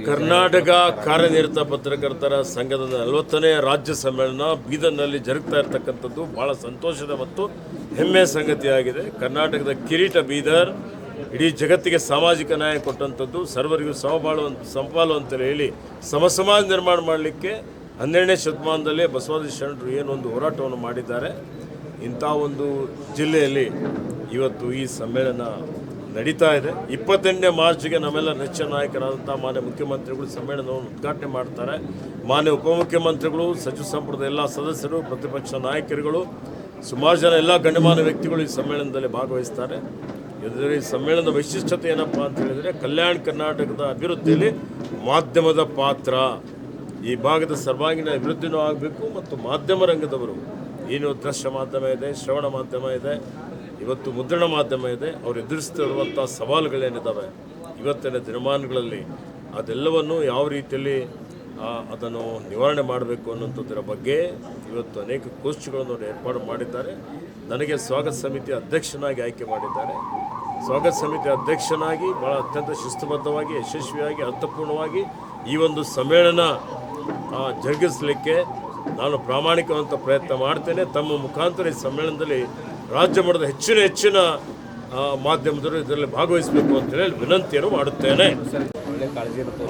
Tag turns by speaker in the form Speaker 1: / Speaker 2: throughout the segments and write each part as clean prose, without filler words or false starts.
Speaker 1: ಕರ್ನಾಟಕ ಕಾರ್ಯನಿರತ ಪತ್ರಕರ್ತರ ಸಂಘದ 40ನೇ ರಾಜ್ಯ ಸಮ್ಮೇಳನ ಬೀದರ್ನಲ್ಲಿ ಜರುಗ್ತಾ ಇರತಕ್ಕಂಥದ್ದು ಭಾಳ ಸಂತೋಷದ ಮತ್ತು ಹೆಮ್ಮೆಯ ಸಂಗತಿಯಾಗಿದೆ. ಕರ್ನಾಟಕದ ಕಿರೀಟ ಬೀದರ್ ಇಡೀ ಜಗತ್ತಿಗೆ ಸಾಮಾಜಿಕ ನ್ಯಾಯ ಕೊಟ್ಟಂಥದ್ದು, ಸರ್ವರಿಗೂ ಸಮಪಾಲು ಅಂತೇಳಿ ಹೇಳಿ ಸಮಾಜ ನಿರ್ಮಾಣ ಮಾಡಲಿಕ್ಕೆ 12ನೇ ಶತಮಾನದಲ್ಲೇ ಬಸವಾದಿ ಶರಣರು ಏನೊಂದು ಹೋರಾಟವನ್ನು ಮಾಡಿದ್ದಾರೆ. ಇಂಥ ಒಂದು ಜಿಲ್ಲೆಯಲ್ಲಿ ಇವತ್ತು ಈ ಸಮ್ಮೇಳನ ನಡೀತಾ ಇದೆ. 28ನೇ ಮಾರ್ಚ್ಗೆ ನಮ್ಮೆಲ್ಲ ನೆಚ್ಚಿನ ನಾಯಕರಾದಂಥ ಮಾನ್ಯ ಮುಖ್ಯಮಂತ್ರಿಗಳು ಸಮ್ಮೇಳನವನ್ನು ಉದ್ಘಾಟನೆ ಮಾಡ್ತಾರೆ. ಮಾನ್ಯ ಉಪಮುಖ್ಯಮಂತ್ರಿಗಳು, ಸಚಿವ ಸಂಪುಟದ ಎಲ್ಲ ಸದಸ್ಯರು, ಪ್ರತಿಪಕ್ಷ ನಾಯಕರುಗಳು, ಸುಮಾರು ಜನ ಎಲ್ಲ ಗಣ್ಯಮಾನ್ಯ ವ್ಯಕ್ತಿಗಳು ಈ ಸಮ್ಮೇಳನದಲ್ಲಿ ಭಾಗವಹಿಸ್ತಾರೆ. ಇದರ ಈ ಸಮ್ಮೇಳನದ ವೈಶಿಷ್ಟ್ಯತೆ ಏನಪ್ಪ ಅಂತ ಹೇಳಿದರೆ, ಕಲ್ಯಾಣ ಕರ್ನಾಟಕದ ಅಭಿವೃದ್ಧಿಯಲ್ಲಿ ಮಾಧ್ಯಮದ ಪಾತ್ರ, ಈ ಭಾಗದ ಸರ್ವಾಂಗೀಣ ಅಭಿವೃದ್ಧಿನೂ ಆಗಬೇಕು ಮತ್ತು ಮಾಧ್ಯಮ ರಂಗದವರು ಏನು ದೃಶ್ಯ ಮಾಧ್ಯಮ ಇದೆ, ಶ್ರವಣ ಮಾಧ್ಯಮ ಇದೆ, ಇವತ್ತು ಮುದ್ರಣ ಮಾಧ್ಯಮ ಇದೆ, ಅವರು ಎದುರಿಸ್ತಿರುವಂಥ ಸವಾಲುಗಳೇನಿದ್ದಾವೆ ಇವತ್ತಿನ ದಿನಮಾನಗಳಲ್ಲಿ ಅದೆಲ್ಲವನ್ನು ಯಾವ ರೀತಿಯಲ್ಲಿ ಅದನ್ನು ನಿವಾರಣೆ ಮಾಡಬೇಕು ಅನ್ನೋಂಥದ್ರ ಬಗ್ಗೆ ಇವತ್ತು ಅನೇಕ ಗೋಷ್ಠಿಗಳನ್ನು ಅವರು ಏರ್ಪಾಡು ಮಾಡಿದ್ದಾರೆ. ನನಗೆ ಸ್ವಾಗತ ಸಮಿತಿ ಅಧ್ಯಕ್ಷನಾಗಿ ಆಯ್ಕೆ ಮಾಡಿದ್ದಾರೆ. ಸ್ವಾಗತ ಸಮಿತಿ ಅಧ್ಯಕ್ಷನಾಗಿ ಭಾಳ ಅತ್ಯಂತ ಶಿಸ್ತುಬದ್ಧವಾಗಿ, ಯಶಸ್ವಿಯಾಗಿ, ಅರ್ಥಪೂರ್ಣವಾಗಿ ಈ ಒಂದು ಸಮ್ಮೇಳನ ಜರುಗಿಸಲಿಕ್ಕೆ ನಾನು ಪ್ರಾಮಾಣಿಕವಂತ ಪ್ರಯತ್ನ ಮಾಡ್ತೇನೆ. ತಮ್ಮ ಮುಖಾಂತರ ಈ ಸಮ್ಮೇಳನದಲ್ಲಿ ರಾಜ್ಯ ಮಟ್ಟದ ಹೆಚ್ಚಿನ ಮಾಧ್ಯಮದವರು ಇದರಲ್ಲಿ ಭಾಗವಹಿಸಬೇಕು ಅಂತೇಳಿ ವಿನಂತಿಯನ್ನು ಮಾಡುತ್ತೇನೆ.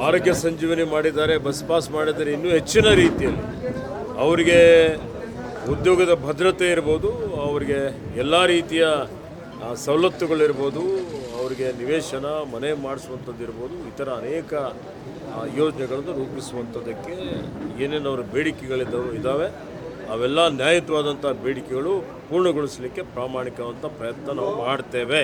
Speaker 1: ಆರೋಗ್ಯ ಸಂಜೀವನಿ ಮಾಡಿದ್ದಾರೆ, ಬಸ್ ಪಾಸ್ ಮಾಡಿದ್ದಾರೆ. ಇನ್ನೂ ಹೆಚ್ಚಿನ ರೀತಿಯಲ್ಲಿ ಅವರಿಗೆ ಉದ್ಯೋಗದ ಭದ್ರತೆ ಇರ್ಬೋದು, ಅವರಿಗೆ ಎಲ್ಲ ರೀತಿಯ ಸವಲತ್ತುಗಳಿರ್ಬೋದು, ಅವರಿಗೆ ನಿವೇಶನ ಮನೆ ಮಾಡಿಸುವಂಥದ್ದು ಇರ್ಬೋದು, ಇತರ ಅನೇಕ ಯೋಜನೆಗಳನ್ನು ರೂಪಿಸುವಂಥದ್ದಕ್ಕೆ ಏನೇನು ಅವರ ಬೇಡಿಕೆಗಳಿದ್ದಾವೆ ಅವೆಲ್ಲ ನ್ಯಾಯಯುತವಾದಂಥ ಬೇಡಿಕೆಗಳು ಪೂರ್ಣಗೊಳಿಸಲಿಕ್ಕೆ ಪ್ರಾಮಾಣಿಕವಂತ ಪ್ರಯತ್ನ ನಾವು ಮಾಡ್ತೇವೆ.